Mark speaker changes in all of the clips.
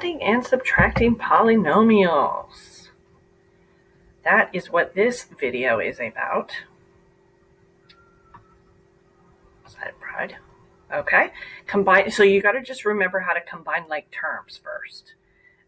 Speaker 1: And subtracting polynomials. That is what this video is about. Side pride. Okay. Combine. So you got to just remember how to combine like terms first.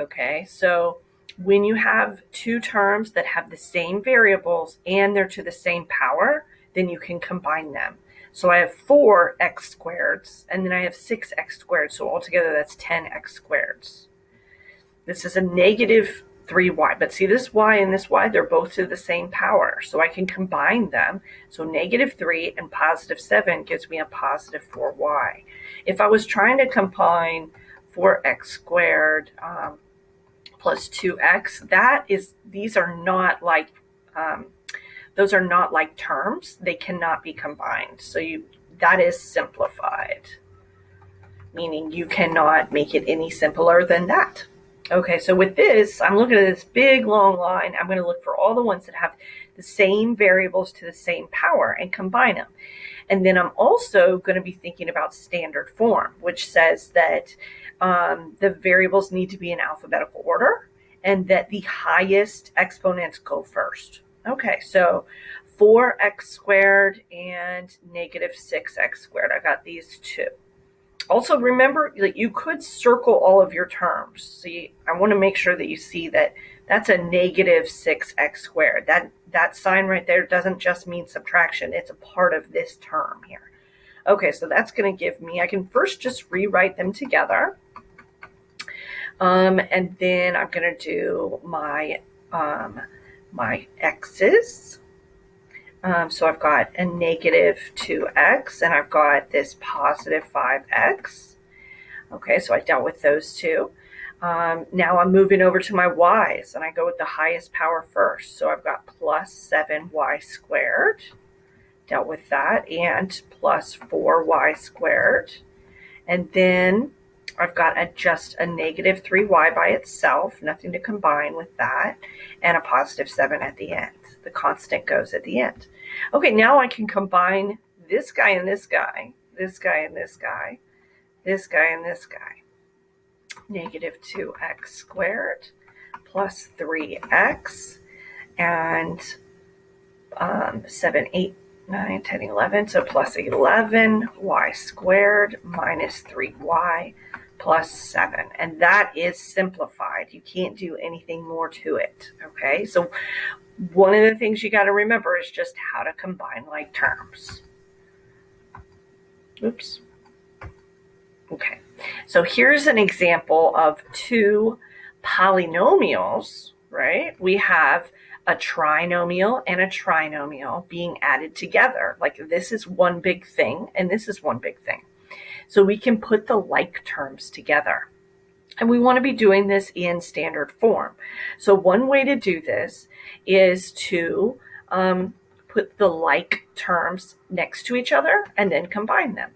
Speaker 1: Okay. So when you have two terms that have the same variables and they're to the same power, then you can combine them. So I have 4x squareds, and then I have 6x squared. So altogether that's 10x squareds. This is a negative 3y, but see this y and this y, they're both to the same power, so I can combine them. So negative 3 and positive 7 gives me a positive 4y. If I was trying to combine 4x squared plus 2x, these are not like, those are not like terms. They cannot be combined. So that is simplified, meaning you cannot make it any simpler than that. Okay, so with this, I'm looking at this big long line. I'm going to look for all the ones that have the same variables to the same power and combine them. And then I'm also going to be thinking about standard form, which says that the variables need to be in alphabetical order and that the highest exponents go first. Okay, so 4x squared and negative 6x squared. I got these two. Also, remember that you could circle all of your terms. See, I want to make sure that you see that that's a negative 6x squared. That sign right there doesn't just mean subtraction. It's a part of this term here. Okay, so that's going to give me, I can first just rewrite them together. And then I'm going to do my x's. So I've got a negative 2x and I've got this positive 5x. Okay, so I dealt with those two. Now I'm moving over to my y's and I go with the highest power first. So I've got plus 7y squared, dealt with that, and plus 4y squared. And then I've got just a negative 3y by itself, nothing to combine with that, and a positive 7 at the end. The constant goes at the end. Okay, now I can combine this guy and this guy, this guy and this guy, this guy and this guy. Negative 2x squared plus 3x and 7, 8, 9, 10, 11. So plus 11y squared minus 3y plus 7. And that is simplified. You can't do anything more to it. Okay, so one of the things you got to remember is just how to combine like terms. Oops. Okay, so here's an example of two polynomials, right? We have a trinomial and a trinomial being added together. Like this is one big thing and this is one big thing. So we can put the like terms together. And we want to be doing this in standard form. So one way to do this is to put the like terms next to each other and then combine them.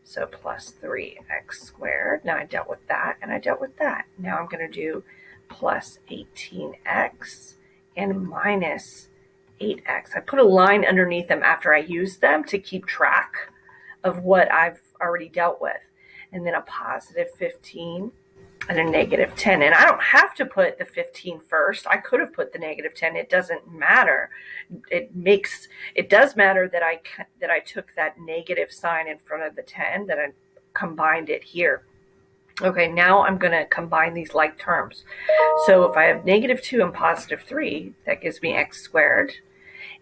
Speaker 1: So plus 3x squared. Now I dealt with that and I dealt with that. Now I'm going to do plus 18x and minus 8x. I put a line underneath them after I used them to keep track of what I've already dealt with. And then a positive 15 and a negative 10. And I don't have to put the 15 first. I could have put the negative 10. It doesn't matter. It does matter that I took that negative sign in front of the 10, that I combined it here. Okay, now I'm going to combine these like terms. So if I have negative 2 and positive 3, that gives me x squared.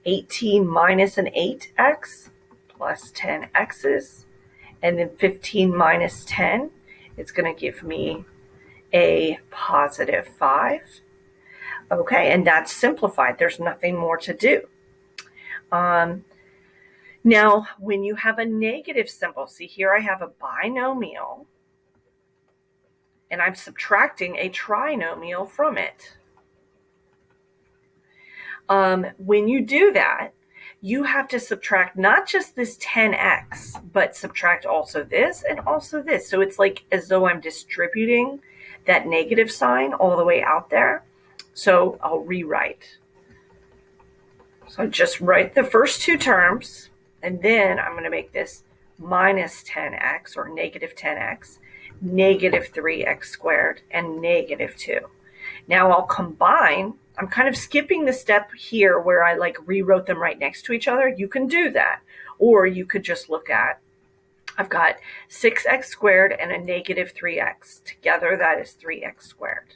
Speaker 1: 18 minus an 8x plus 10x's. And then 15 minus 10, it's going to give me a positive 5. Okay, and that's simplified. There's nothing more to do. Now, when you have a negative symbol, see here I have a binomial, and I'm subtracting a trinomial from it. When you do that, you have to subtract not just this 10x, but subtract also this and also this. So it's like as though I'm distributing that negative sign all the way out there. So I'll rewrite. So I just write the first two terms, and then I'm going to make this minus 10x or negative 10x. negative 3x squared, and negative 2. Now I'll combine. I'm kind of skipping the step here where I like rewrote them right next to each other. You can do that. Or you could just look at, I've got 6x squared and a negative 3x. Together that is 3x squared.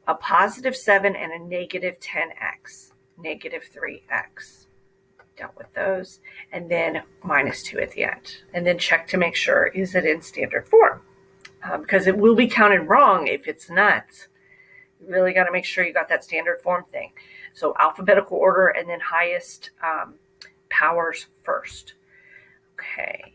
Speaker 1: A positive 7 and a negative 10x. Negative 3x. Dealt with those. And then minus 2 at the end. And then check to make sure, is it in standard form? Because it will be counted wrong if it's not. You really got to make sure you got that standard form thing. So alphabetical order and then highest powers first. Okay.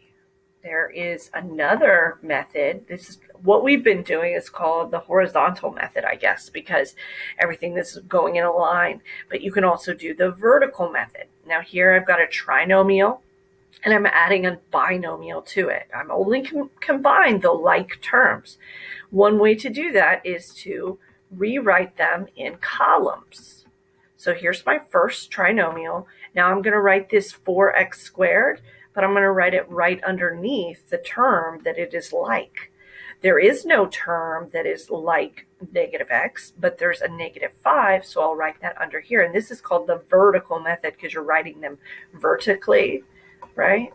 Speaker 1: There is another method. This is what we've been doing. Is called the horizontal method, I guess, because everything is going in a line. But you can also do the vertical method. Now here I've got a trinomial, and I'm adding a binomial to it. I'm only combine the like terms. One way to do that is to rewrite them in columns. So here's my first trinomial. Now I'm going to write this 4x squared, but I'm going to write it right underneath the term that it is like. There is no term that is like negative x, but there's a negative 5, so I'll write that under here. And this is called the vertical method because you're writing them vertically, right?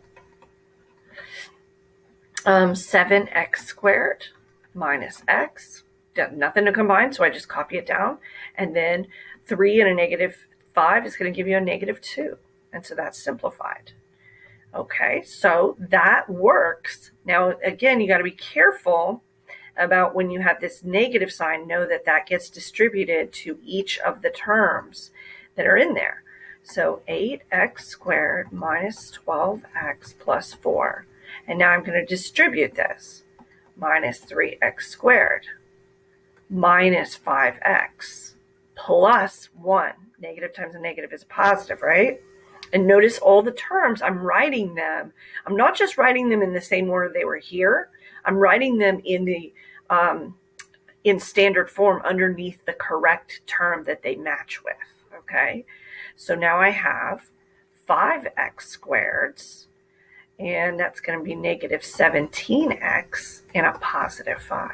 Speaker 1: 7x squared minus x. Nothing to combine, so I just copy it down. And then 3 and a negative 5 is going to give you a negative 2. And so that's simplified. Okay, so that works. Now, again, you got to be careful about when you have this negative sign, know that that gets distributed to each of the terms that are in there. So 8x squared minus 12x plus 4. And now I'm going to distribute this. Minus 3x squared minus 5x plus 1. Negative times a negative is a positive, right? And notice all the terms, I'm writing them. I'm not just writing them in the same order they were here. I'm writing them in the in standard form underneath the correct term that they match with, okay? So now I have 5x squareds, and that's going to be negative 17x and a positive 5.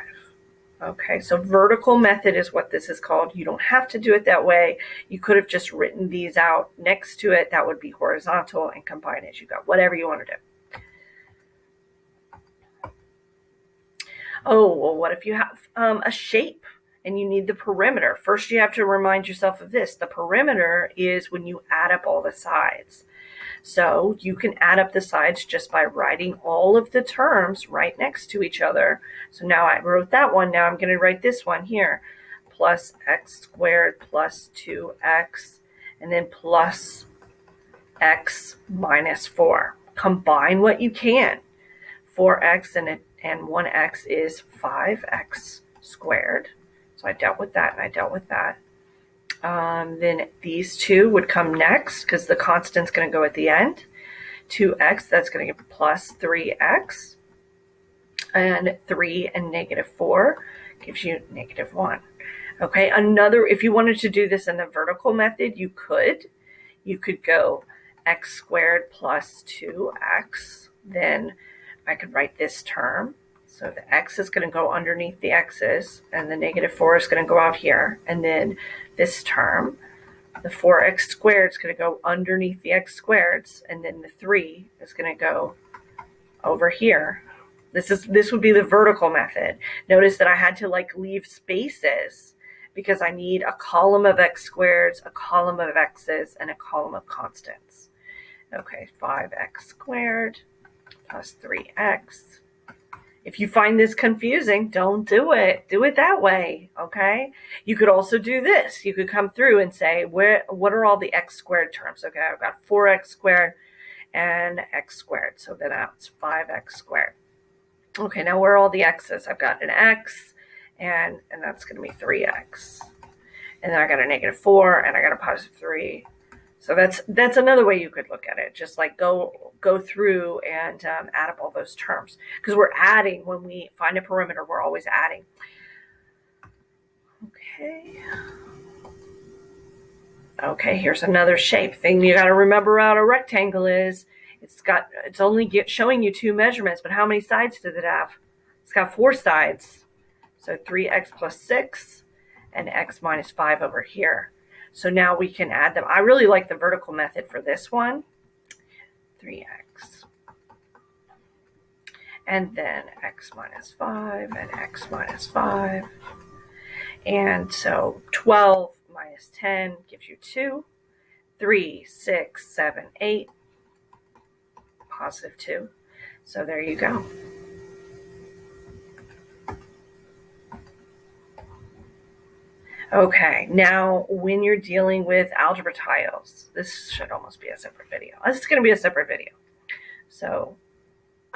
Speaker 1: Okay, so vertical method is what this is called. You don't have to do it that way. You could have just written these out next to it. That would be horizontal and combine as you go, whatever you want to do. Oh, well, what if you have a shape and you need the perimeter? First, you have to remind yourself of this. The perimeter is when you add up all the sides. So you can add up the sides just by writing all of the terms right next to each other. So now I wrote that one. Now I'm going to write this one here. Plus x squared plus 2x, and then plus x minus 4. Combine what you can. 4x and 1x is 5x squared. So I dealt with that and I dealt with that. Then these two would come next because the constant's going to go at the end. 2x, that's going to give plus 3x. And 3 and negative 4 gives you negative 1. Okay, if you wanted to do this in the vertical method, you could. You could go x squared plus 2x. Then I could write this term. So the x is going to go underneath the x's, and the negative 4 is going to go out here. And then this term, the 4x squared is going to go underneath the x squareds, and then the 3 is going to go over here. This would be the vertical method. Notice that I had to leave spaces because I need a column of x squareds, a column of x's, and a column of constants. Okay, 5x squared plus 3x. If you find this confusing, don't do it. Do it that way, okay? You could also do this. You could come through and say, what are all the x squared terms? Okay, I've got 4x squared and x squared. So then that's 5x squared. Okay, now where are all the x's? I've got an x, and that's going to be 3x. And then I got a negative 4, and I got a positive 3. So that's another way you could look at it. Just go through and add up all those terms. Because we're adding, when we find a perimeter, we're always adding. Okay, here's another shape thing. You got to remember what a rectangle is. It's only showing you 2 measurements, but how many sides does it have? It's got 4 sides. So 3x plus 6 and x minus 5 over here. So now we can add them. I really like the vertical method for this one. 3x. And then x minus 5 and x minus 5. And so 12 minus 10 gives you 2. 3, 6, 7, 8. Positive 2. So there you go. Okay, now when you're dealing with algebra tiles, this should almost be a separate video. This is going to be a separate video. So